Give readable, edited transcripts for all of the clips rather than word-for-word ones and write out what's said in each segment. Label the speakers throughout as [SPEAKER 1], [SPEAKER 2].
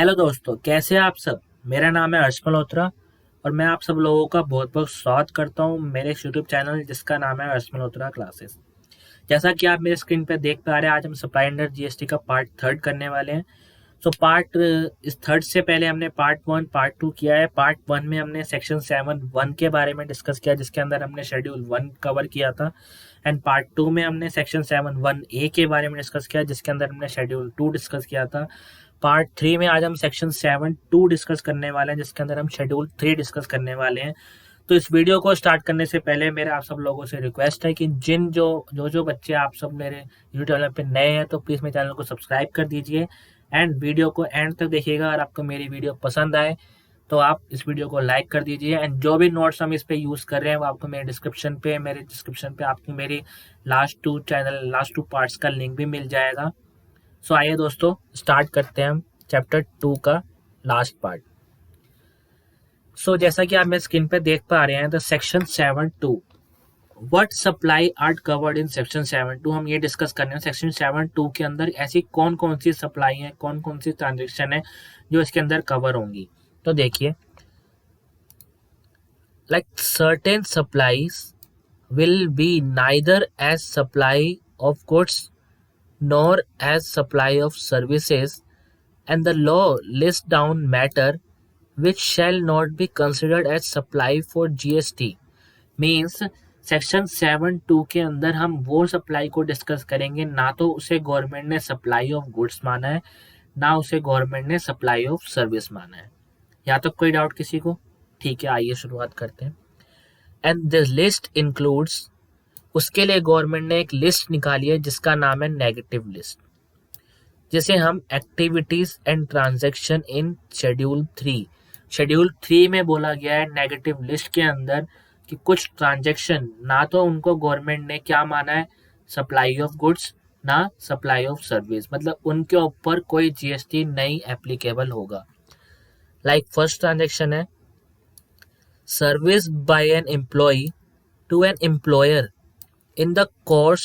[SPEAKER 1] Hello दोस्तों, कैसे हैं आप सब। मेरा नाम है हर्ष मल्होत्रा और मैं आप सब लोगों का बहुत बहुत स्वागत करता हूं मेरे यूट्यूब चैनल जिसका नाम है हर्ष मल्होत्रा क्लासेस। जैसा कि आप मेरे स्क्रीन पर देख पा रहे हैं, आज हम सप्लाई अंडर जीएसटी का पार्ट थर्ड करने वाले हैं। सो पार्ट इस थर्ड से पहले हमने पार्ट वन पार्ट टू किया है। पार्ट वन में हमने सेक्शन 7(1) के बारे में डिस्कस किया, जिसके अंदर हमने शेड्यूल 1 कवर किया था। एंड पार्ट टू में हमने सेक्शन 7(1)(a) के बारे में डिस्कस किया, जिसके अंदर हमने शेड्यूल 2 डिस्कस किया था। पार्ट थ्री में आज हम सेक्शन 7(2) डिस्कस करने वाले हैं, जिसके अंदर हम शेड्यूल 3 डिस्कस करने वाले हैं। तो इस वीडियो को स्टार्ट करने से पहले मेरा आप सब लोगों से रिक्वेस्ट है कि जिन जो बच्चे आप सब मेरे यूट्यूब चैनल पे नए हैं, तो प्लीज़ मेरे चैनल को सब्सक्राइब कर दीजिए एंड वीडियो को एंड तक देखिएगा। अगर आपको मेरी वीडियो पसंद आए तो आप इस वीडियो को लाइक कर दीजिए एंड जो भी नोट्स हम इस पे यूज़ कर रहे हैं वो आपको मेरे डिस्क्रिप्शन पे आपको मेरी लास्ट टू पार्ट्स का लिंक भी मिल जाएगा। सो आइए दोस्तों, स्टार्ट करते हैं हम चैप्टर 2 का लास्ट पार्ट। सो जैसा कि आप मेरे स्क्रीन पे देख पा रहे हैं, the section 7(2) what supply are covered in section 7(2) हम ये डिस्कस कर रहे हैं। सेक्शन 7(2) के अंदर ऐसी कौन कौन सी सप्लाई है, कौन कौन सी ट्रांजेक्शन है जो इसके अंदर कवर होंगी। तो देखिए, like certain supplies will be neither as supply of goods nor as supply of services, and the law lists down matter which shall not be considered as supply for GST. Means section 7(2) के अंदर हम वो supply को discuss करेंगे, ना तो उसे government ने सप्लाई ऑफ गुड्स माना है, ना उसे गवर्नमेंट ने सप्लाई ऑफ सर्विस माना है। यहाँ तक कोई डाउट किसी को? ठीक है, आइए शुरुआत करते हैं। एंड द लिस्ट इंक्लूड्स, उसके लिए गवर्नमेंट ने एक लिस्ट निकाली है जिसका नाम है नेगेटिव लिस्ट, जिसे हम activities and transaction in schedule 3 में बोला गया है नेगेटिव लिस्ट के अंदर कि कुछ ट्रांजैक्शन ना तो उनको गवर्नमेंट ने क्या माना है, सप्लाई ऑफ गुड्स, ना सप्लाई ऑफ सर्विस, मतलब उनके ऊपर कोई जीएसटी नहीं एप्लीकेबल होगा। लाइक फर्स्ट ट्रांजैक्शन है service by an employee to an employer in the course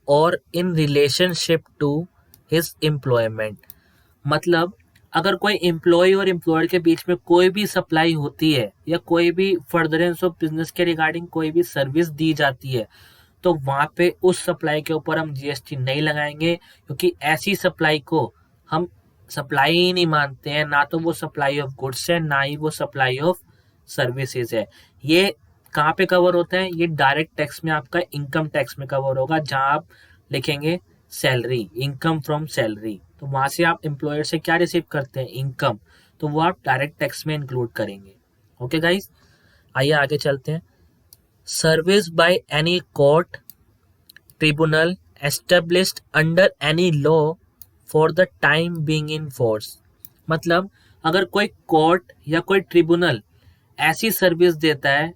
[SPEAKER 1] or in relationship to his employment। मतलब अगर कोई एम्प्लॉय और एम्प्लॉयर के बीच में कोई भी सप्लाई होती है या कोई भी फर्दरेंस ऑफ बिजनेस के रिगार्डिंग कोई भी सर्विस दी जाती है, तो वहाँ पे उस सप्लाई के ऊपर हम जीएसटी नहीं लगाएंगे, क्योंकि ऐसी सप्लाई को हम सप्लाई ही नहीं मानते हैं। ना तो वो सप्लाई ऑफ गुड्स है, ना ही वो सप्लाई ऑफ सर्विसेज है। ये कहाँ पे कवर होता है? ये डायरेक्ट टैक्स में, आपका इनकम टैक्स में कवर होगा, जहाँ आप लिखेंगे सैलरी, इनकम फ्रॉम सैलरी, तो वहां से आप एम्प्लॉयर से क्या रिसीव करते हैं, इनकम, तो वो आप डायरेक्ट टैक्स में इंक्लूड करेंगे। ओके गाइस, आइए आगे चलते हैं। Service by any court tribunal established under any law for the time being in force. मतलब अगर कोई कोर्ट या कोई ट्रिब्यूनल ऐसी सर्विस देता है,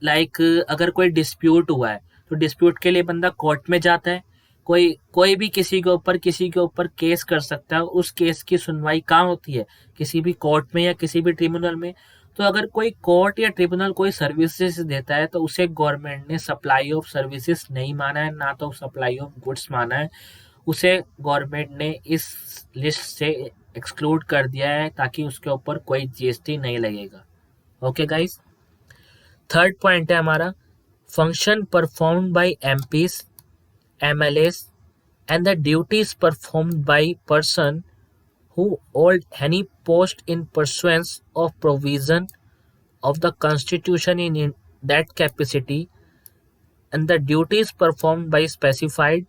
[SPEAKER 1] लाइक अगर कोई डिस्प्यूट हुआ है तो डिस्प्यूट के लिए बंदा कोर्ट में जाता है, कोई भी किसी के ऊपर केस कर सकता है। उस केस की सुनवाई कहाँ होती है? किसी भी कोर्ट में या किसी भी ट्रिब्यूनल में। तो अगर कोई कोर्ट या ट्रिब्यूनल कोई सर्विसेज देता है तो उसे गवर्नमेंट ने सप्लाई ऑफ सर्विसेज नहीं माना है, ना तो सप्लाई ऑफ गुड्स माना है। उसे गवर्नमेंट ने इस लिस्ट से एक्सक्लूड कर दिया है ताकि उसके ऊपर कोई जीएसटी नहीं लगेगा। ओके गाइस, थर्ड पॉइंट है हमारा function performed by MPs MLAs and the duties performed by person who hold any post in pursuance of provision of the constitution in that capacity, and the duties performed by specified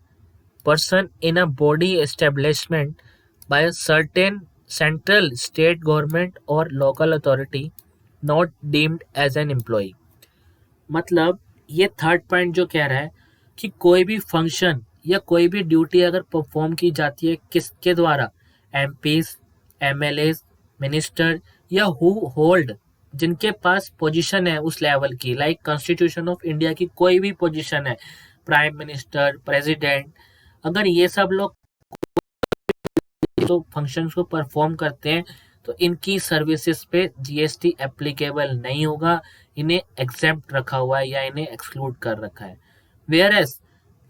[SPEAKER 1] person in a body establishment by a certain central state government or local authority not deemed as an employee। मतलब ये third point जो कह रहा है कि कोई भी function या कोई भी ड्यूटी अगर परफॉर्म की जाती है किसके द्वारा, एमपीज, एमएलएज, मिनिस्टर या हु होल्ड, जिनके पास पोजीशन है उस लेवल की, लाइक कॉन्स्टिट्यूशन ऑफ इंडिया की कोई भी पोजीशन है, प्राइम मिनिस्टर, प्रेसिडेंट, अगर ये सब लोग तो फंक्शंस को परफॉर्म करते हैं तो इनकी सर्विसेज पे जीएसटी एप्लीकेबल नहीं होगा, इन्हें एग्जेम्प्ट रखा हुआ है या इन्हें एक्सक्लूड कर रखा है। वेयर एज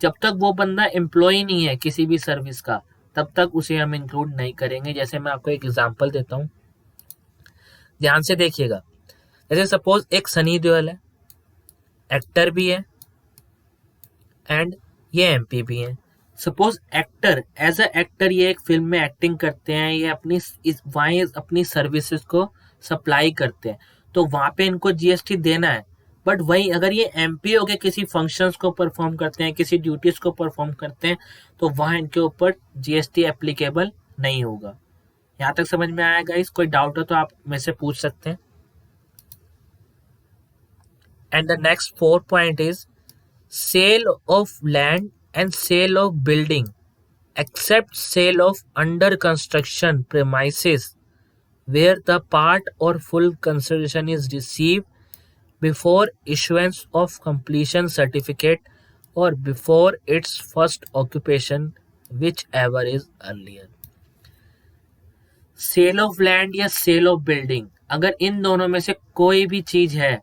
[SPEAKER 1] जब तक वो बंदा एम्प्लॉय नहीं है किसी भी सर्विस का, तब तक उसे हम इंक्लूड नहीं करेंगे। जैसे मैं आपको एक एग्जांपल देता हूँ, ध्यान से देखिएगा। जैसे सपोज एक सनी देओल है, एक्टर भी है एंड ये एमपी भी है। Suppose actor, as a actor ये एक फिल्म में एक्टिंग करते हैं, ये वहाँ अपनी सर्विसेज को सप्लाई करते हैं, तो वहाँ पे इनको जीएसटी देना है। बट वही अगर ये एमपीओ के किसी फंक्शंस को परफॉर्म करते हैं, किसी ड्यूटीज को परफॉर्म करते हैं, तो वहाँ इनके ऊपर जीएसटी एप्लीकेबल नहीं होगा। यहाँ तक समझ में आया गाइस? कोई डाउट हो तो आप मेरे से पूछ सकते हैं। And the next 4 point is sale of land and sale of building except sale of under construction premises where the part or full consideration is received before issuance of completion certificate or before its first occupation, whichever is earlier. Sale of land या sale of building, अगर इन दोनों में से कोई भी चीज है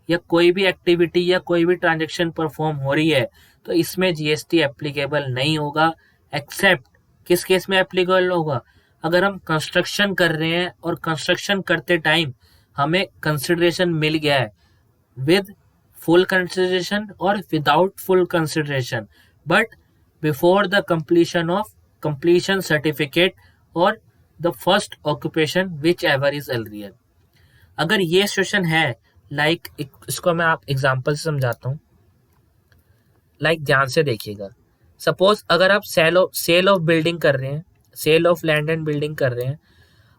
[SPEAKER 1] या कोई भी एक्टिविटी या कोई भी ट्रांजेक्शन परफॉर्म हो रही है, तो इसमें जीएसटी एप्लीकेबल नहीं होगा। एक्सेप्ट किस केस में एप्लीकेबल होगा? अगर हम कंस्ट्रक्शन कर रहे हैं और कंस्ट्रक्शन करते टाइम हमें कंसिडरेशन मिल गया है, विद फुल कंसिडरेशन और without full consideration, but before the completion of completion certificate or the first occupation whichever is earlier. अगर ये सिचुएशन है, लाइक इसको मैं आप एग्जांपल से समझाता हूँ। लाइक ध्यान से देखिएगा। सपोज अगर आप सेल ऑफ बिल्डिंग कर रहे हैं, sale of land and building कर रहे हैं,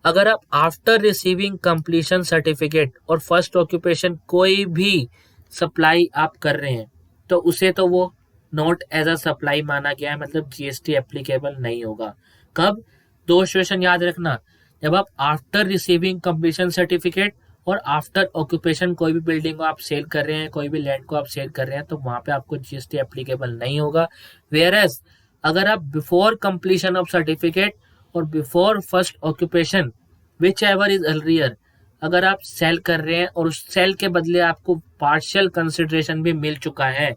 [SPEAKER 1] अगर आप आफ्टर रिसीविंग कंप्लीशन सर्टिफिकेट और फर्स्ट ऑक्यूपेशन कोई भी सप्लाई आप कर रहे हैं, तो उसे तो वो नॉट एज अ सप्लाई माना गया है, मतलब जीएसटी एप्लीकेबल नहीं होगा। कब? दो सिचुएशन याद रखना, जब आप आफ्टर रिसीविंग कंप्लीशन सर्टिफिकेट और आफ्टर ऑक्यूपेशन कोई भी बिल्डिंग को आप सेल कर रहे हैं, कोई भी लैंड को आप सेल कर रहे हैं, तो वहां पे आपको जीएसटी एप्लीकेबल नहीं होगा। वेयरएज अगर आप बिफोर कंप्लीशन ऑफ सर्टिफिकेट और before first occupation whichever is earlier, अगर आप सेल कर रहे हैं और उस सेल के बदले आपको पार्शियल कंसिडरेशन भी मिल चुका है,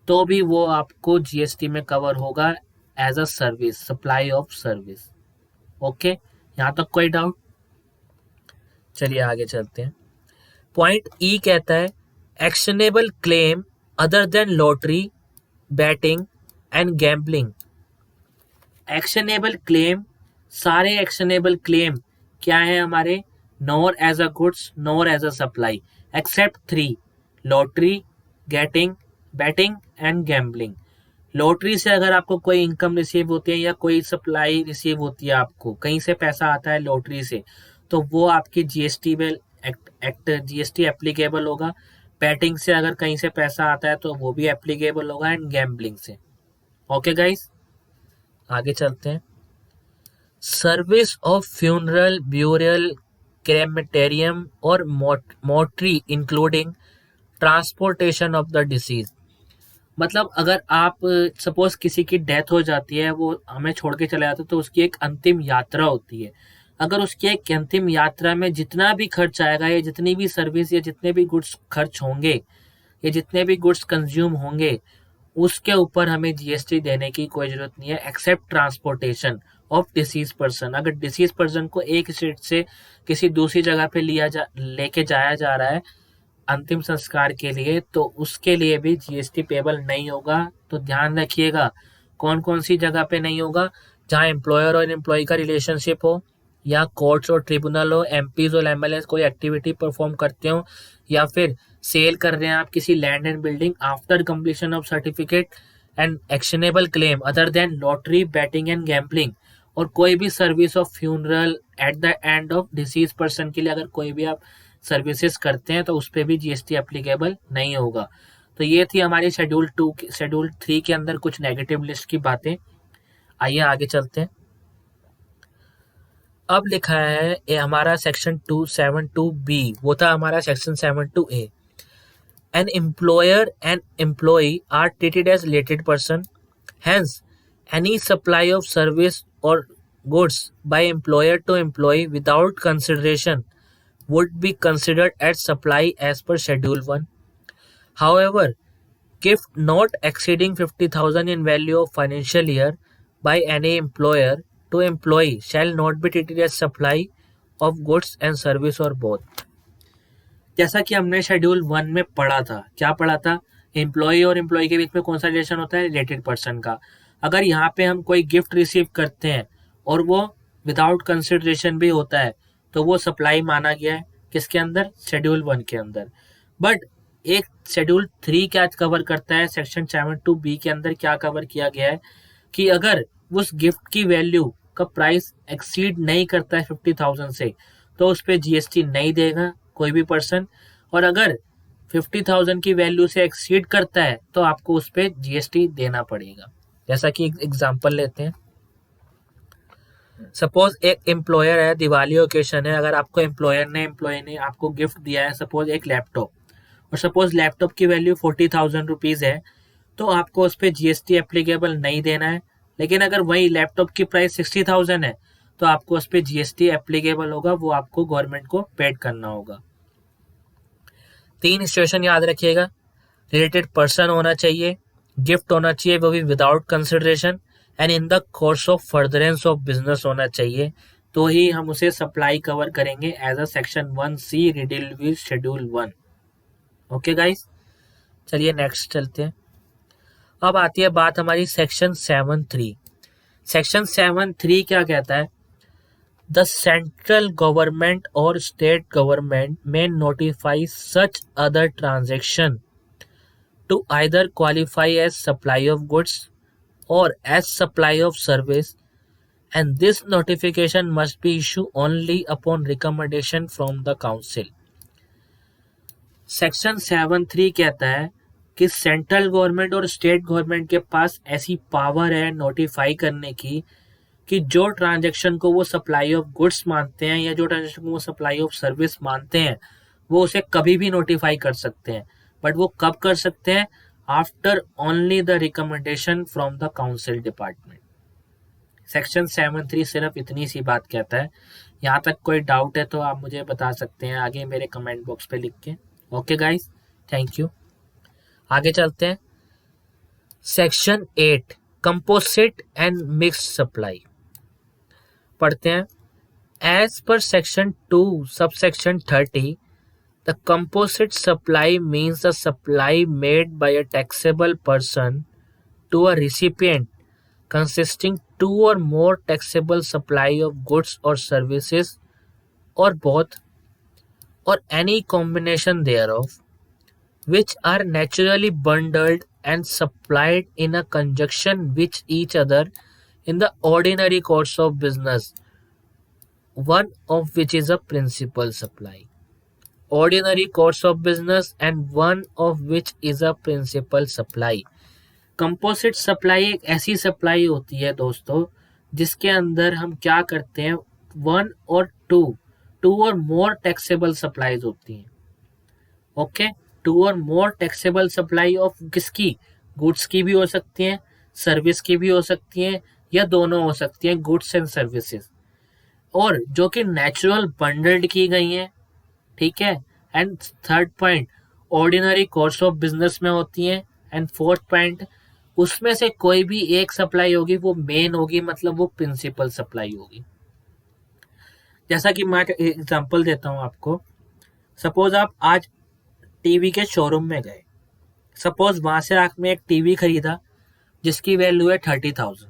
[SPEAKER 1] तो भी वो आपको जीएसटी में कवर होगा as a service, supply of service. Okay, यहां तक कोई डाउट? चलिए आगे चलते हैं। पॉइंट ई कहता है actionable claim other than lottery, betting and gambling. Actionable claim, सारे एक्शनेबल क्लेम क्या है हमारे? Nor as a goods, nor as a supply, except 3, lottery, betting and gambling. Lottery से अगर आपको कोई इनकम रिसीव होती है या कोई सप्लाई रिसीव होती है, आपको कहीं से पैसा आता है लॉटरी से, तो वो आपकी जीएसटी में जीएसटी एप्लीकेबल होगा। बैटिंग से अगर कहीं से पैसा आता है तो वो भी एप्लीकेबल होगा, एंड गैम्बलिंग से। ओके गाइस, आगे चलते हैं। Service of funeral, burial, crematorium or mortuary including transportation of the deceased. मतलब अगर आप सपोज किसी की डेथ हो जाती है, वो हमें छोड़ के चला जाता है, तो उसकी एक अंतिम यात्रा होती है। अगर उसकी एक अंतिम यात्रा में जितना भी खर्च आएगा, या जितनी भी सर्विस या जितने भी गुड्स खर्च होंगे, या जितने भी गुड्स कंज्यूम होंगे, उसके ऊपर हमें जीएसटी देने की कोई जरूरत नहीं है, except transportation of disease person. अगर डिसीज पर्सन को एक स्टेट से किसी दूसरी जगह पे लेके जाया जा रहा है अंतिम संस्कार के लिए, तो उसके लिए भी जीएसटी पेबल नहीं होगा। तो ध्यान रखिएगा कौन कौन सी जगह पे नहीं होगा? जहां एम्प्लॉयर और एम्प्लॉय का रिलेशनशिप हो, या कोर्ट्स और ट्रिब्यूनल हो, एमपीज और एमएलए कोई एक्टिविटी परफॉर्म करते हो, या फिर सेल कर रहे हैं आप किसी land and building after completion of certificate, and actionable claim other than lottery, betting and gambling, और कोई भी service of funeral at the end of disease person के लिए अगर कोई भी आप सर्विसेज करते हैं, तो उस पर भी जीएसटी एप्लीकेबल नहीं होगा। तो ये थी हमारी शेड्यूल 3 के अंदर कुछ नेगेटिव लिस्ट की बातें। आइए आगे चलते हैं। अब लिखा है ये हमारा सेक्शन 272B, वो था हमारा section 72A। An employer and employee are treated as related person. Hence, any supply of service or goods by employer to employee without consideration would be considered as supply as per Schedule 1. However, gift not exceeding 50,000 in value of financial year by any employer to employee shall not be treated as supply of goods and service or both। जैसा कि हमने schedule 1 में पढ़ा था, क्या पढ़ा था? Employ और एम्प्लॉय के बीच में कौन सा रिलेशन होता है? रिलेटेड पर्सन का। अगर यहाँ पे हम कोई गिफ्ट रिसीव करते हैं और वो विदाउट कंसिडरेशन भी होता है तो वो सप्लाई माना गया है किसके अंदर? शेड्यूल 1 के अंदर। बट एक शेड्यूल 3 क्या कवर करता है? सेक्शन 7(2)(b) के अंदर क्या कवर किया गया है कि अगर उस गिफ्ट की वैल्यू का प्राइस एक्सीड नहीं करता है 50,000 से तो उस पर जीएसटी नहीं देगा कोई भी पर्सन, और अगर 50,000 की वैल्यू से एक्सीड करता है तो आपको उस पर जीएसटी देना पड़ेगा। जैसा कि एक एग्जांपल लेते हैं, सपोज एक एम्प्लॉयर है, दिवाली ओकेशन है, अगर आपको एम्प्लॉय ने आपको गिफ्ट दिया है सपोज एक लैपटॉप, और सपोज लैपटॉप की वैल्यू 40,000 रुपीज़ है तो आपको उस पर जीएसटी एप्लीकेबल नहीं देना है। लेकिन अगर वही लैपटॉप की प्राइस 60,000 है तो आपको उस पर जीएसटी एप्लीकेबल होगा, वो आपको गवर्नमेंट को पेड करना होगा। 3 सिचुएशन याद रखिएगा, रिलेटेड पर्सन होना चाहिए, गिफ्ट होना चाहिए वो भी without consideration, and in the course of furtherance of business होना चाहिए, तो ही हम उसे सप्लाई कवर करेंगे as a section 1C read with schedule 1। Okay guys, चलिए नेक्स्ट चलते हैं। अब आती है बात हमारी सेक्शन 7(3). सेक्शन 7(3) क्या कहता है? द सेंट्रल गवर्नमेंट और स्टेट गवर्नमेंट में notify such other transaction to either qualify as supply of goods or as supply of service, and this notification must be issued only upon recommendation from the council। Section 7(3) कहता है कि central government और state government के पास ऐसी power है notify करने की कि जो ट्रांजैक्शन को वो सप्लाई ऑफ गुड्स मानते हैं या जो ट्रांजैक्शन को वो सप्लाई ऑफ सर्विस मानते हैं वो उसे कभी भी नोटिफाई कर सकते हैं। बट वो कब कर सकते हैं? After only the recommendation from the council department. Section 7(3) सिर्फ इतनी सी बात कहता है। यहाँ तक कोई डाउट है तो आप मुझे बता सकते हैं आगे मेरे कमेंट बॉक्स पे लिख के। Okay guys, thank you. आगे चलते हैं। Section 8 composite and mixed supply पढ़ते हैं। As per section 2 subsection 30, the composite supply means the supply made by a taxable person to a recipient consisting 2 or more taxable supply of goods or services or both, or any combination thereof, which are naturally bundled and supplied in a conjunction with each other in the ordinary course of business, one of which is a principal supply। Ordinary course of business and one of which is a principal supply. Composite supply एक ऐसी supply होती है दोस्तों जिसके अंदर हम क्या करते हैं, 1 और 2 और मोर टैक्सेबल सप्लाईज होती हैं। ओके, 2 और मोर टैक्सेबल सप्लाई ऑफ किसकी? गुड्स की भी हो सकती हैं, सर्विस की भी हो सकती हैं, या दोनों हो सकती हैं, गुड्स एंड सर्विसेज, और जो कि नेचुरल बंडल्ड की गई हैं। ठीक है। And third point ordinary course of business में होती है। एंड फोर्थ पॉइंट उसमें से कोई भी एक सप्लाई होगी वो मेन होगी, मतलब वो प्रिंसिपल सप्लाई होगी। जैसा कि मैं एग्जांपल देता हूं आपको, सपोज आप आज टीवी के शोरूम में गए, सपोज वहां से आपने एक टीवी खरीदा जिसकी वैल्यू है 30,000,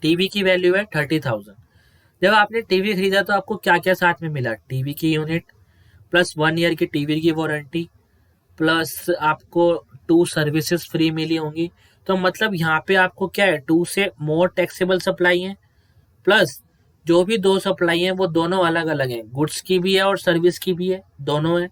[SPEAKER 1] टीवी की वैल्यू है 30,000। जब आपने टीवी खरीदा तो आपको क्या क्या साथ में मिला? टीवी की यूनिट प्लस 1 ईयर की टीवी की वारंटी प्लस आपको 2 सर्विसेज फ्री मिली होंगी। तो मतलब यहाँ पे आपको क्या है, 2 से मोर टैक्सेबल सप्लाई है, प्लस जो भी 2 सप्लाई है वो दोनों अलग अलग हैं, गुड्स की भी है और सर्विस की भी है, दोनों है।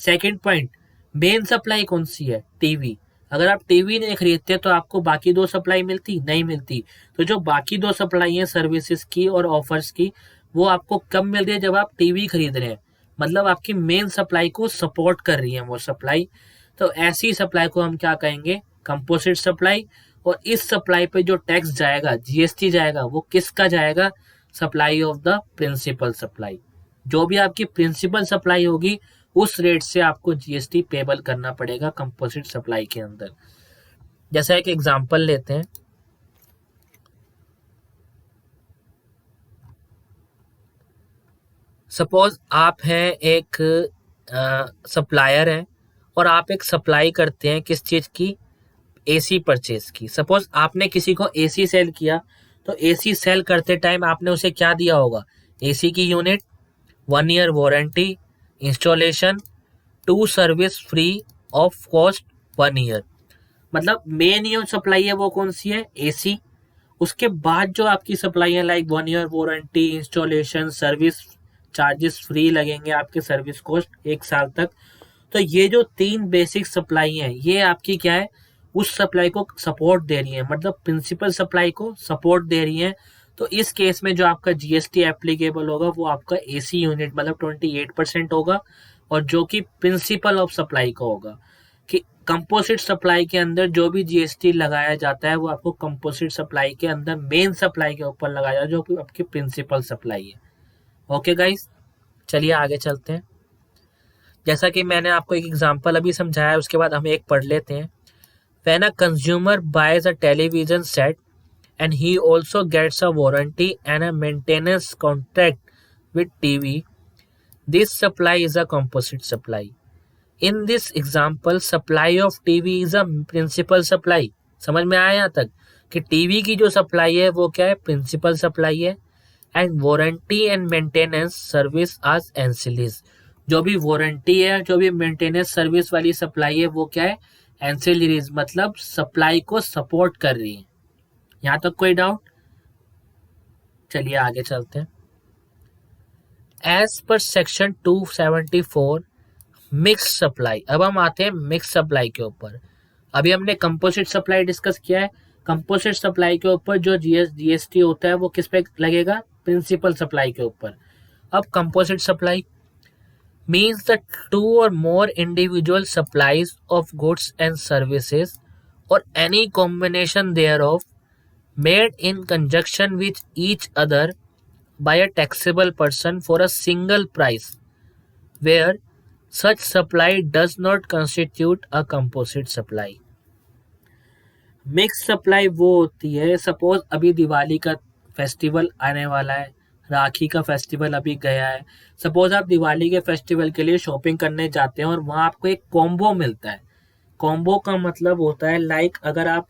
[SPEAKER 1] सेकंड पॉइंट, मेन सप्लाई कौन सी है? टीवी। अगर आप टीवी नहीं खरीदते तो आपको बाकी 2 सप्लाई मिलती नहीं मिलती। तो जो बाकी 2 सप्लाई है सर्विसेज की और ऑफर्स की, वो आपको कब मिल रही है? जब आप टीवी खरीद रहे हैं, मतलब आपकी मेन सप्लाई को सपोर्ट कर रही है वो सप्लाई। तो ऐसी सप्लाई को हम क्या कहेंगे? Composite supply. और इस सप्लाई पे जो टैक्स जाएगा, जीएसटी जाएगा, वो किसका जाएगा? Supply of the principal supply. जो भी आपकी प्रिंसिपल सप्लाई होगी उस रेट से आपको जीएसटी पेबल करना पड़ेगा कंपोजिट सप्लाई के अंदर। जैसा एक एग्जांपल लेते हैं, सपोज आप हैं एक सप्लायर हैं और आप एक सप्लाई करते हैं किस चीज़ की, एसी परचेज की। सपोज आपने किसी को एसी सेल किया, तो एसी सेल करते टाइम आपने उसे क्या दिया होगा, एसी की unit, 1 year warranty, installation, 2 service free of cost 1 year. मतलब मेन जो सप्लाई है वो कौन सी है, एसी। उसके बाद जो आपकी सप्लाई है like 1 year warranty, installation, service charges free लगेंगे, आपके सर्विस कॉस्ट 1 साल तक। तो ये जो 3 बेसिक सप्लाई है ये आपकी क्या है, उस सप्लाई को सपोर्ट दे रही है, मतलब प्रिंसिपल सप्लाई को सपोर्ट दे रही है। तो इस केस में जो आपका जीएसटी एप्लीकेबल होगा वो आपका एसी यूनिट मतलब 28% होगा, और जो कि प्रिंसिपल ऑफ सप्लाई का होगा। कि कंपोजिट सप्लाई के अंदर जो भी जीएसटी लगाया जाता है वो आपको कंपोजिट सप्लाई के अंदर मेन सप्लाई के ऊपर लगाया जाता है, जो कि आपकी प्रिंसिपल सप्लाई है। ओके गाइस, चलिए आगे चलते हैं। जैसा कि मैंने आपको एक एग्जांपल अभी समझाया, उसके बाद हम एक पढ़ लेते हैं। When a consumer buys a television set and he also gets a warranty and a maintenance contract with TV, this supply is a composite supply. In this example, supply of TV is a principal supply. समझ में आया यहाँ तक कि TV की जो supply है वो क्या है, प्रिंसिपल सप्लाई है, and warranty and maintenance service आज एंसिलीज। जो भी वारंटी है, जो भी मेंटेनेंस सर्विस वाली सप्लाई है वो क्या है, एंसिलरीज, मतलब सप्लाई को सपोर्ट कर रही है। यहाँ तक कोई डाउट? चलिए आगे चलते हैं। As per section 274 mix supply. अब हम आते हैं मिक्स सप्लाई के ऊपर। अभी हमने कंपोजिट सप्लाई डिस्कस किया है। कंपोजिट सप्लाई के ऊपर जो जीएसटी होता है वो किस पे लगेगा, प्रिंसिपल सप्लाई के ऊपर। अब composite supply means the two or more individual supplies of goods and services or any combination thereof made in conjunction with each other by a taxable person for a single price, where such supply does not constitute a composite supply. Mix supply वो होती है, suppose अभी दिवाली का festival आने वाला है, राखी का festival अभी गया है। सपोज आप दिवाली के फेस्टिवल के लिए शॉपिंग करने जाते हैं और वहाँ आपको एक कॉम्बो मिलता है। कॉम्बो का मतलब होता है लाइक अगर आप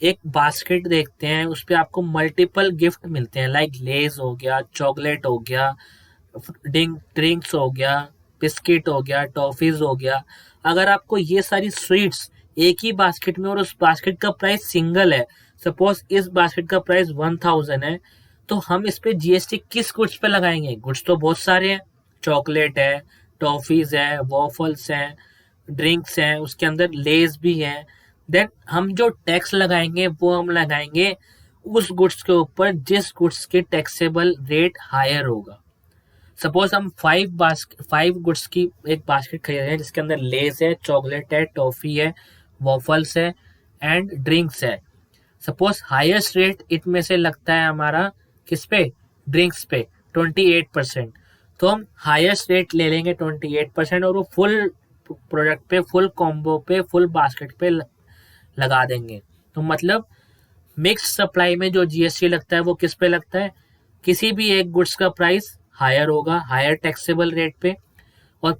[SPEAKER 1] एक बास्केट देखते हैं उस पर आपको मल्टीपल गिफ्ट मिलते हैं, लाइक लेज हो गया, चॉकलेट हो गया, ड्रिंक्स हो गया, बिस्किट हो गया, टॉफीज हो गया। अगर आपको ये सारी स्वीट्स एक ही बास्केट में और उस बास्केट का प्राइस सिंगल है, सपोज इस बास्केट का प्राइस 1000 है, तो हम इस पे जीएसटी किस गुड्स पे लगाएंगे? गुड्स तो बहुत सारे हैं, चॉकलेट है, टॉफीज है, वॉफल्स हैं, ड्रिंक्स हैं, उसके अंदर लेज भी है। देन हम जो टैक्स लगाएंगे वो हम लगाएंगे उस गुड्स के ऊपर जिस गुड्स के टैक्सेबल रेट हायर होगा। सपोज हम 5 गुड्स की एक बास्केट खरीद रहे हैं जिसके अंदर लेस है, चॉकलेट है, टॉफी है, वॉफल्स है एंड ड्रिंक्स है। सपोज हाईएस्ट रेट इनमें से लगता है हमारा किस पे, ड्रिंक्स पे 28%। तो हम हाईएस्ट रेट ले लेंगे 28% और वो फुल प्रोडक्ट पे, फुल कॉम्बो पे, फुल बास्केट पे लगा देंगे। तो मतलब मिक्स सप्लाई में जो जीएसटी लगता है वो किस पे लगता है, किसी भी एक गुड्स का प्राइस हायर होगा, हायर टैक्सेबल रेट पे, और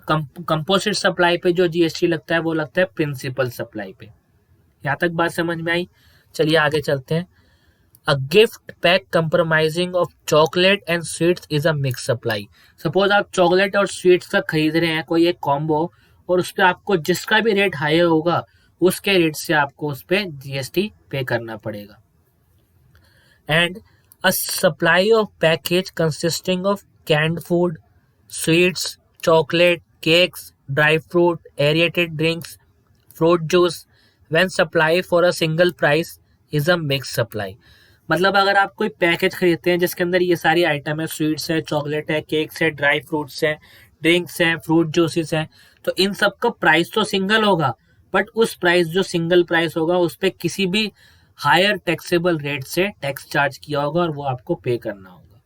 [SPEAKER 1] कंपोजिट सप्लाई पे जो जीएसटी लगता है वो लगता है प्रिंसिपल सप्लाई पे। यहाँ तक बात समझ में आई? चलिए आगे चलते हैं। A gift pack compromising of chocolate and sweets is a mix supply. Suppose आप चॉकलेट और स्वीट्स का खरीद रहे हैं कोई एक कॉम्बो, और उस पर आपको जिसका भी रेट हायर होगा उसके रेट से आपको उस पर जीएसटी पे करना पड़ेगा। And a supply of package consisting of canned food, sweets, chocolate, cakes, dry fruit, aerated drinks, fruit juice, when supply for a single price is a mixed supply. मतलब अगर आप कोई पैकेज खरीदते हैं जिसके अंदर ये सारी आइटम है, स्वीट्स है, चॉकलेट है, केक्स है, ड्राई फ्रूट्स है, ड्रिंक्स हैं, फ्रूट जूसेस हैं, तो इन सब का प्राइस तो सिंगल होगा, बट उस प्राइस जो सिंगल प्राइस होगा उस पर किसी भी हायर टैक्सेबल रेट से टैक्स चार्ज किया होगा और वो आपको पे करना होगा।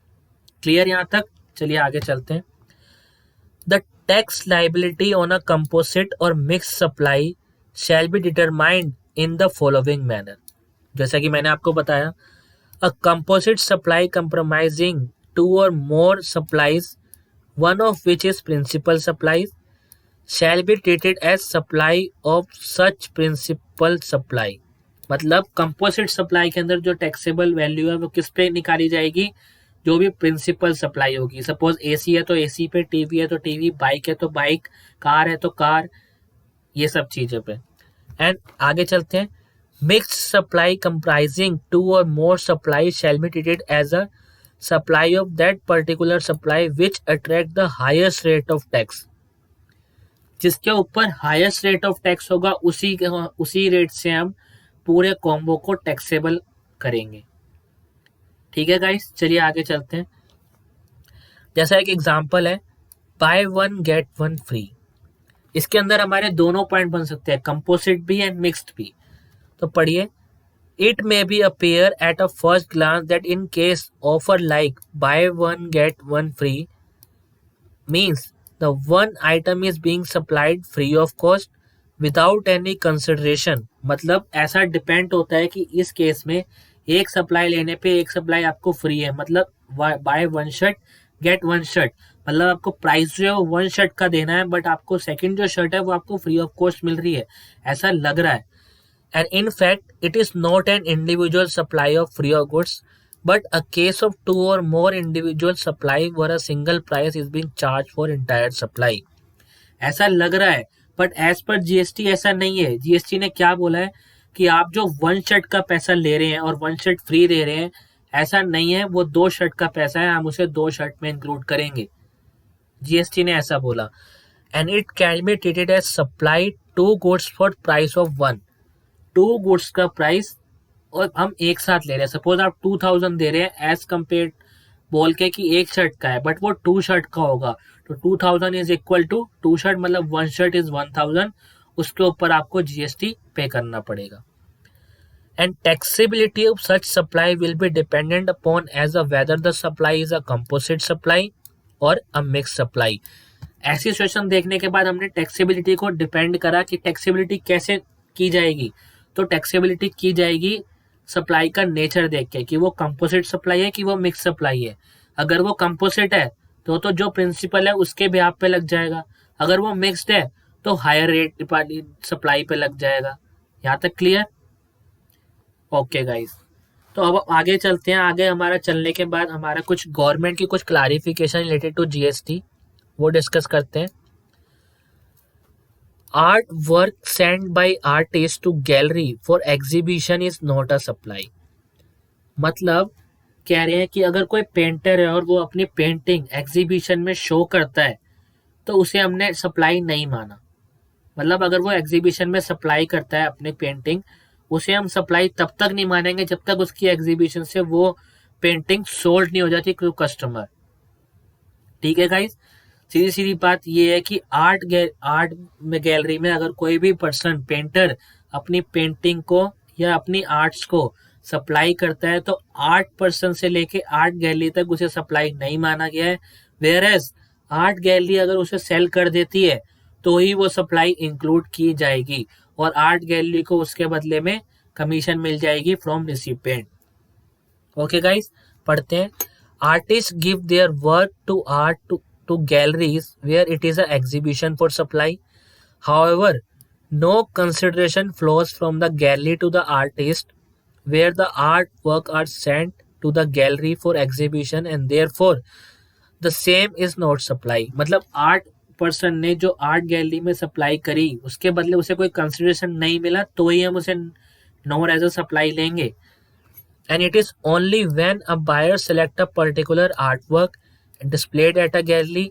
[SPEAKER 1] क्लियर यहाँ तक? चलिए आगे चलते हैं। The tax liability on a composite or mixed supply shall be determined in the following manner. जैसा कि मैंने आपको बताया, a composite supply compromising 2 or more supplies one of which is principal supplies, shall be treated as supply of such principal supply. मतलब composite supply के अंदर जो taxable value है वो किस पे निकाली जाएगी, जो भी प्रिंसिपल सप्लाई होगी. सपोज एसी है तो एसी पे, टीवी है तो टीवी, बाइक है तो बाइक, कार है तो कार, ये सब चीजें पे. एंड आगे चलते हैं. Mixed supply comprising two or more supply shall be treated as a supply of that particular supply which attract the highest rate of tax. जिसके ऊपर हाईएस्ट रेट ऑफ टैक्स होगा उसी रेट से हम पूरे कॉम्बो को टैक्सेबल करेंगे. ठीक है गाइस, चलिए आगे चलते हैं. जैसा एक एग्जांपल है, bye one get one free. इसके अंदर हमारे दोनों पॉइंट बन सकते हैं, कंपोजिट भी एंड मिक्स्ड भी. तो पढ़िए. It may be appear at a first glance that in case offer like buy one get one free means the one item is being supplied free of cost without any consideration. मतलब ऐसा depend होता है कि इस case में एक supply लेने पे एक सप्लाई आपको फ्री है. मतलब by one shirt get one shirt, मतलब आपको प्राइस जो है वो वन शर्ट का देना है, बट आपको सेकंड जो शर्ट है वो आपको फ्री ऑफ कॉस्ट मिल रही है, ऐसा लग रहा है. And in fact it is not an individual supply of free of goods but a case of two or more individual supply where a single price is being charge for entire supply. ऐसा लग रहा है, but as per GST ऐसा नहीं है. GST ने क्या बोला है कि आप जो वन शर्ट का पैसा ले रहे हैं और वन शर्ट फ्री दे रहे हैं, ऐसा नहीं है. वो दो शर्ट का पैसा है, हम उसे दो शर्ट में इंक्लूड करेंगे. जीएसटी ने ऐसा बोला. And it can be treated as supply to goods for price of one. Two goods का प्राइस और हम एक साथ ले रहे हैं. सपोज आप 2000 दे रहे हैं एज कम्पेयर बोल के कि एक शर्ट का है, बट वो टू शर्ट का होगा. तो 2000 is equal to two shirt, मतलब वन शर्ट इज 1000. उसके ऊपर आपको जीएसटी पे करना पड़ेगा. And taxability of such supply will be dependent upon as a whether the supply is a composite supply और अ मिक्स सप्लाई. ऐसी situation देखने के बाद हमने टैक्सेबिलिटी को डिपेंड करा कि टैक्सेबिलिटी कैसे की जाएगी. तो टैक्सेबिलिटी की जाएगी सप्लाई का नेचर देख के कि वो कंपोजिट सप्लाई है कि वो मिक्स सप्लाई है. अगर वो कंपोजिट है तो जो प्रिंसिपल है उसके ब्याह पे लग जाएगा. अगर वो मिक्स्ड है तो हायर रेट सप्लाई पे लग जाएगा. यहाँ तक क्लियर? ओके गाइस, तो अब आगे चलते हैं. आगे हमारा चलने के बाद हमारा कुछ गवर्नमेंट की कुछ क्लैरिफिकेशन रिलेटेड टू जीएसटी वो डिस्कस करते हैं. Art work send by artist to gallery for exhibition is not a supply. मतलब कह रहे हैं कि अगर कोई पेंटर है और वो अपनी पेंटिंग एग्जीबिशन में शो करता है तो उसे हमने सप्लाई नहीं माना. मतलब अगर वो एग्जीबिशन में सप्लाई करता है अपनी पेंटिंग, उसे हम सप्लाई तब तक नहीं मानेंगे जब तक उसकी एग्जीबिशन से वो पेंटिंग सोल्ड नहीं हो जाती टू कस्टमर. ठीक है गाइस, सीधी सीधी बात ये है कि आर्ट में गैलरी में अगर कोई भी पर्सन पेंटर अपनी पेंटिंग को या अपनी आर्ट्स को सप्लाई करता है तो आर्ट पर्सन से लेके आर्ट गैलरी तक उसे सप्लाई नहीं माना गया है. वेयरएज आर्ट गैलरी अगर उसे सेल कर देती है तो ही वो सप्लाई इंक्लूड की जाएगी और आर्ट गैलरी को उसके बदले में कमीशन मिल जाएगी फ्रॉम रिसिपिएंट. ओके गाइस, पढ़ते हैं. Artist give their work to galleries where it is an exhibition for supply. However, no consideration flows from the gallery to the artist where the artwork are sent to the gallery for exhibition and therefore the same is not supply. मतलब art person ने जो art gallery में supply करी उसके बदले उसे कोई consideration नहीं मिला तो ही हम उसे नॉट एज अ सप्लाई लेंगे. And it is only when a buyer select a particular artwork displayed at a gallery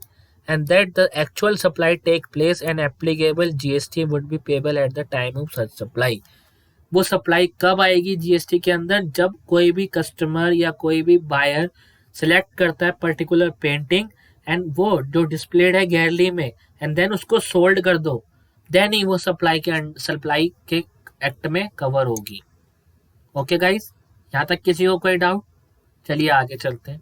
[SPEAKER 1] and that the actual supply take place and applicable GST would be payable at the time of such supply. वो supply कब आएगी GST के अंदर? जब कोई भी customer या कोई भी बायर सिलेक्ट करता है पर्टिकुलर पेंटिंग एंड वो जो डिस्प्लेड है गैलरी में एंड देन उसको सोल्ड कर दो, देन ही वो सप्लाई के एक्ट में कवर होगी. ओके गाइस, यहाँ तक किसी को कोई डाउट? चलिए आगे चलते हैं.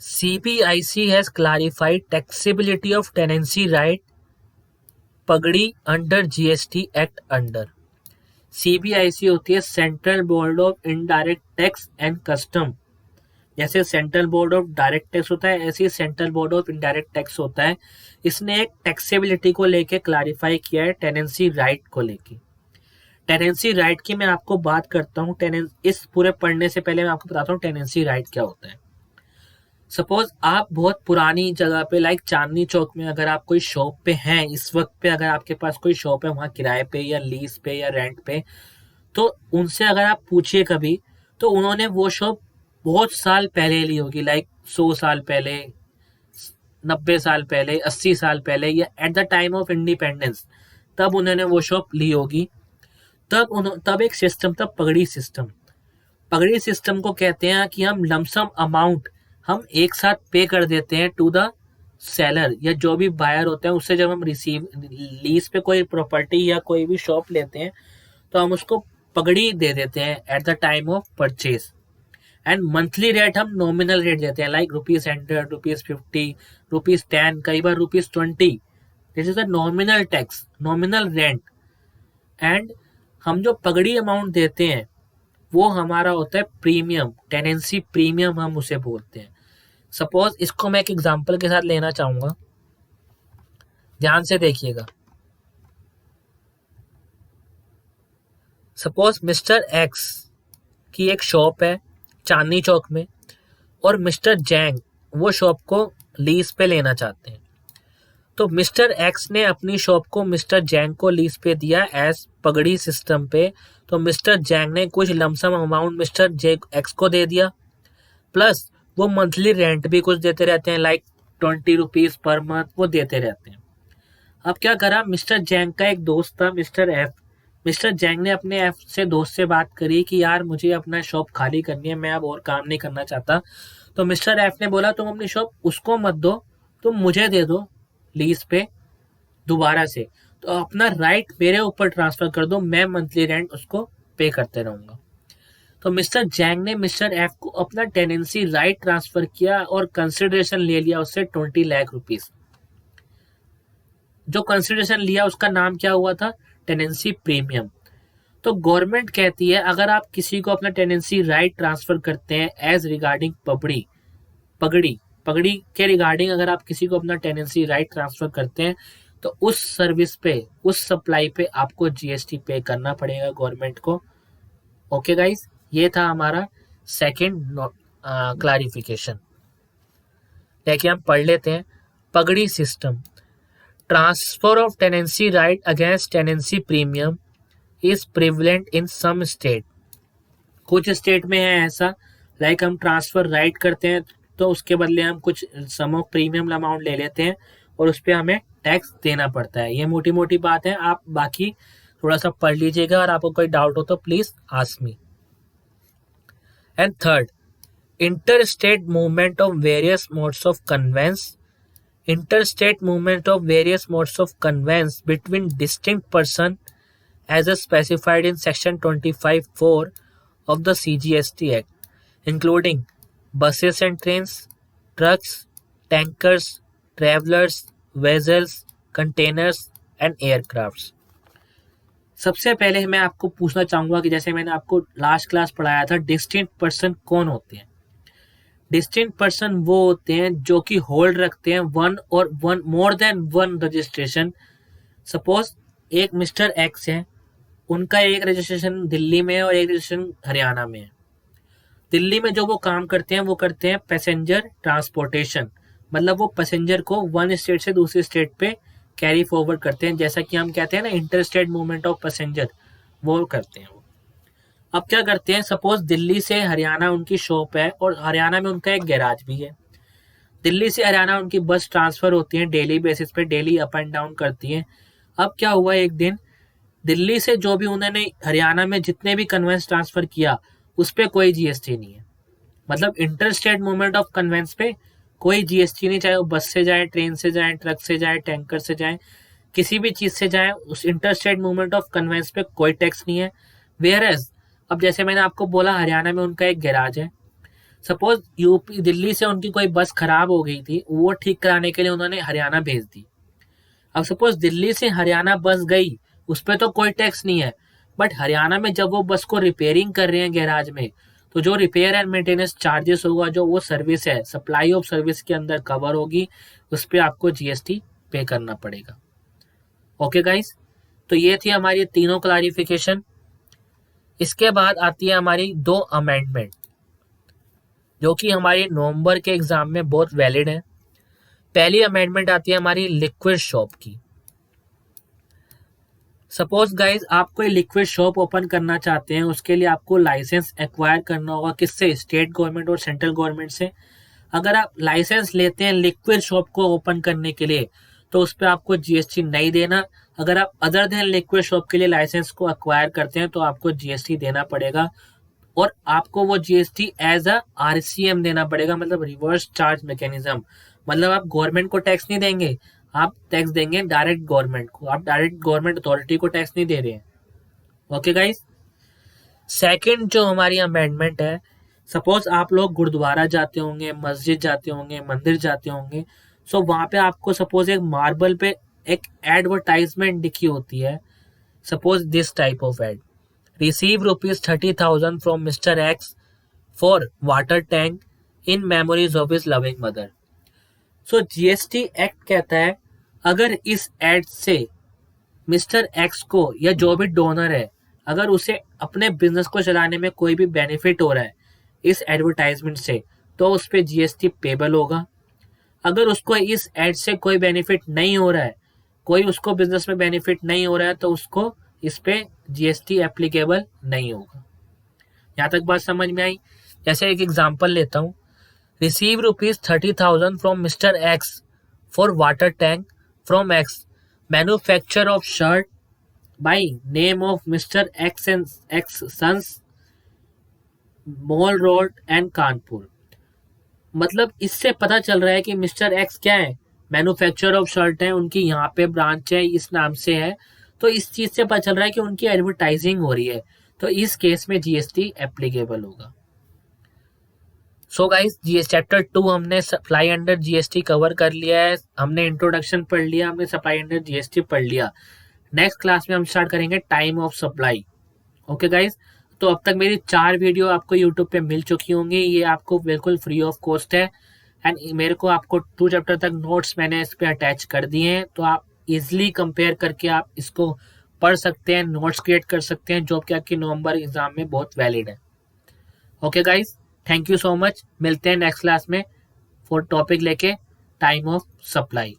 [SPEAKER 1] CBIC has clarified taxability of tenancy right pagdi under GST act under. CBIC होती है central board of indirect tax and custom. जैसे central board of direct tax होता है, ऐसे ही central board of indirect tax होता है। इसने एक टैक्सेबिलिटी को लेके क्लैरिफाई किया है टेनेंसी राइट को लेके। टेनेंसी राइट की मैं आपको बात करता हूँ। इस पूरे पढ़ने से पहले मैं आपको बताता हूँ टेनेंसी राइट क्या होता है। सपोज आप बहुत पुरानी जगह पे लाइक चांदनी चौक में अगर आप कोई शॉप पे हैं इस वक्त पे, अगर आपके पास कोई शॉप है वहाँ किराए पे या लीज पे या रेंट पे, तो उनसे अगर आप पूछिए कभी, तो उन्होंने वो शॉप बहुत साल पहले ली होगी, लाइक 100 साल पहले, 90 साल पहले, 80 साल पहले, या at the time of independence तब उन्होंने वो शॉप ली होगी। तब एक सिस्टम था पगड़ी सिस्टम। पगड़ी सिस्टम को कहते हैं कि हम लमसम अमाउंट हम एक साथ पे कर देते हैं टू द सेलर या जो भी बायर होते हैं उससे। जब हम रिसीव लीज पे कोई प्रॉपर्टी या कोई भी शॉप लेते हैं तो हम उसको पगड़ी दे देते हैं at the time of purchase. And monthly rate हम नॉमिनल रेट देते हैं, लाइक ₹100, ₹50, ₹10, कई बार ₹20। This is the nominal tax, nominal rent. And हम जो पगड़ी अमाउंट देते हैं वो हमारा होता है प्रीमियम, टेनेंसी प्रीमियम हम उसे बोलते हैं। सपोज इसको मैं एक एग्जांपल के साथ लेना चाहूंगा, ध्यान से देखिएगा। सपोज मिस्टर एक्स की एक शॉप है चांदनी चौक में और मिस्टर जैंग वो शॉप को लीज पे लेना चाहते हैं। तो मिस्टर एक्स ने अपनी शॉप को मिस्टर जैंग को लीज पे दिया एज पगड़ी सिस्टम पे। तो मिस्टर जैंग ने कुछ लमसम अमाउंट मिस्टर एक्स को दे दिया, प्लस वो मंथली रेंट भी कुछ देते रहते हैं, लाइक ₹20 पर मंथ वो देते रहते हैं। अब क्या करा, मिस्टर जैंग का एक दोस्त था मिस्टर एफ। मिस्टर जैंग ने अपने एफ से दोस्त से बात करी कि यार मुझे अपना शॉप खाली करनी है, मैं अब और काम नहीं करना चाहता। तो मिस्टर एफ ने बोला तुम अपनी शॉप उसको मत दो, तुम मुझे दे दो लीज पे दोबारा से, तो अपना राइट मेरे ऊपर ट्रांसफर कर दो, मैं मंथली रेंट उसको पे करते रहूंगा। तो मिस्टर जैंग ने मिस्टर एफ को अपना टेनेंसी राइट ट्रांसफर किया और कंसिडरेशन ले लिया उससे ₹20 लाख। जो कंसिडरेशन लिया उसका नाम क्या हुआ था, टेनेंसी प्रीमियम। तो गवर्नमेंट कहती है अगर आप किसी को अपना टेनेंसी राइट ट्रांसफर करते हैं एज रिगार्डिंग पगड़ी पगड़ी के रिगार्डिंग अगर आप किसी को अपना टेनेंसी राइट ट्रांसफर करते हैं तो उस सर्विस पे, उस सप्लाई पे आपको जीएसटी पे करना पड़ेगा गवर्नमेंट को। ओके गाइस, ये था हमारा सेकंड क्लैरिफिकेशन। देखिए हम पढ़ लेते हैं। Pagdi system, transfer of tenancy right against tenancy premium is prevalent in some state. कुछ स्टेट में है ऐसा, लाइक हम ट्रांसफर राइट करते हैं तो उसके बदले हम कुछ सम ऑफ प्रीमियम अमाउंट ले लेते हैं और उस पर हमें टैक्स देना पड़ता है। ये मोटी मोटी बात है, आप बाकी थोड़ा सा पढ़ लीजिएगा और आपको कोई डाउट हो तो please ask me. And third, interstate movement of various modes of conveyance. Interstate movement of various modes of conveyance between distinct person as specified in section 25(4) of the CGST Act, including buses and trains, trucks, tankers, travelers, vessels, containers and aircrafts। सबसे पहले मैं आपको पूछना चाहूंगा कि जैसे मैंने आपको लास्ट क्लास पढ़ाया था, डिस्टिंक्ट पर्सन कौन होते हैं। डिस्टिंक्ट पर्सन वो होते हैं जो कि होल्ड रखते हैं one more than one registration. Suppose एक मिस्टर एक्स है, उनका एक रजिस्ट्रेशन दिल्ली में है और एक रजिस्ट्रेशन हरियाणा में है। दिल्ली में जो वो काम करते हैं वो करते हैं पैसेंजर ट्रांसपोर्टेशन, मतलब वो पैसेंजर को वन स्टेट से दूसरी स्टेट पे कैरी फॉरवर्ड करते हैं, जैसा कि हम कहते हैं ना inter state movement of passenger, वो करते हैं। अब क्या करते हैं, सपोज दिल्ली से हरियाणा उनकी शॉप है और हरियाणा में उनका एक गैराज भी है। दिल्ली से हरियाणा उनकी बस ट्रांसफर होती है डेली बेसिस पे, डेली अप एंड डाउन करती है। अब क्या हुआ, एक दिन दिल्ली से जो भी उन्होंने हरियाणा में जितने भी कन्वेंस ट्रांसफर किया उस पर कोई जीएसटी नहीं है। मतलब inter state movement of conveyance पे कोई जीएसटी नहीं, चाहे वो बस से जाए, ट्रेन से जाए, ट्रक से जाए, टैंकर से जाए, किसी भी चीज से जाए, उस inter state movement of conveyance पे कोई टैक्स नहीं है। वेयर एज अब जैसे मैंने आपको बोला हरियाणा में उनका एक गैराज है। सपोज यूपी दिल्ली से उनकी कोई बस खराब हो गई थी, वो ठीक कराने के लिए उन्होंने हरियाणा भेज दी। अब सपोज दिल्ली से हरियाणा बस गई, उस पर तो कोई टैक्स नहीं है, बट हरियाणा में जब वो बस को रिपेयरिंग कर रहे हैं गैराज में, तो जो रिपेयर एंड मेंटेनेंस चार्जेस होगा, जो वो सर्विस है सप्लाई ऑफ सर्विस के अंदर कवर होगी, उस पर आपको जीएसटी पे करना पड़ेगा। ओके गाइस, तो ये थी हमारी तीनों क्लैरिफिकेशन। इसके बाद आती है हमारी दो अमेंडमेंट जो कि हमारे नवंबर के एग्जाम में बहुत वैलिड है। पहली अमेंडमेंट आती है हमारी लिक्विड शॉप की। सपोज गाइज आप कोई लिक्विड शॉप ओपन करना चाहते हैं, उसके लिए आपको लाइसेंस एक्वायर करना होगा। किससे? स्टेट गवर्नमेंट और सेंट्रल गवर्नमेंट से। अगर आप लाइसेंस लेते हैं लिक्विड शॉप को ओपन करने के लिए तो उस पर आपको जीएसटी नहीं देना। अगर आप अदर देन लिक्विड शॉप के लिए लाइसेंस को एक्वायर करते हैं तो आपको जीएसटी देना पड़ेगा, और आपको वो जीएसटी एज अ आरसीएम देना पड़ेगा, मतलब रिवर्स चार्ज मैकेनिज्म। मतलब आप गवर्नमेंट को टैक्स नहीं देंगे, आप टैक्स देंगे डायरेक्ट गवर्नमेंट को। आप डायरेक्ट गवर्नमेंट अथॉरिटी को टैक्स नहीं दे रहे हैं। ओके गाइस, सेकंड जो हमारी अमेंडमेंट है, सपोज आप लोग गुरुद्वारा जाते होंगे, मस्जिद जाते होंगे, मंदिर जाते होंगे, सो वहां पे आपको सपोज एक मार्बल पे एक एडवर्टाइजमेंट दिखी होती है। Suppose this type of ad, receive ₹30,000 from mister X for water tank in memories of his loving mother. So GST act कहता है अगर इस एड से मिस्टर एक्स को या जो भी डोनर है, अगर उसे अपने बिजनेस को चलाने में कोई भी बेनिफिट हो रहा है इस एडवर्टाइजमेंट से, तो उस पर जीएसटी पेबल होगा। अगर उसको इस एड से कोई बेनिफिट नहीं हो रहा है, कोई उसको बिजनेस में बेनिफिट नहीं हो रहा है, तो उसको इस पे जीएसटी एप्लीकेबल नहीं होगा। यहाँ तक बात समझ में आई? जैसे एक एग्जांपल लेता हूँ, receive ₹30,000 from mister X for water tank from X, manufacture of shirt by name of mister X and X sons, mall road and Kanpur. मतलब इससे पता चल रहा है कि मिस्टर एक्स क्या है, मैन्युफैक्चर ऑफ शर्ट है, उनकी यहाँ पे ब्रांच है, इस नाम से है। तो इस चीज से पता चल रहा है कि उनकी एडवर्टाइजिंग हो रही है, तो इस केस में जीएसटी एप्लीकेबल होगा। सो गाइस, जीएस चैप्टर 2 हमने सप्लाई अंडर जीएसटी कवर कर लिया है। हमने इंट्रोडक्शन पढ़ लिया, हमने सप्लाई अंडर जीएसटी पढ़ लिया। नेक्स्ट क्लास में हम स्टार्ट करेंगे time of supply. Okay guys, तो अब तक मेरी 4 वीडियो आपको यूट्यूब पे मिल चुकी होंगी। ये आपको बिल्कुल फ्री ऑफ कॉस्ट है, एंड मेरे को आपको 2 चैप्टर तक नोट्स मैंने इस पे अटैच कर दिए हैं, तो आप इजिली कंपेयर करके आप इसको पढ़ सकते हैं, नोट्स क्रिएट कर सकते हैं, जो कि आपके नवंबर एग्जाम में बहुत वैलिड है। Okay guys, thank you so much. मिलते हैं नेक्स्ट क्लास में फॉर टॉपिक लेके टाइम ऑफ सप्लाई।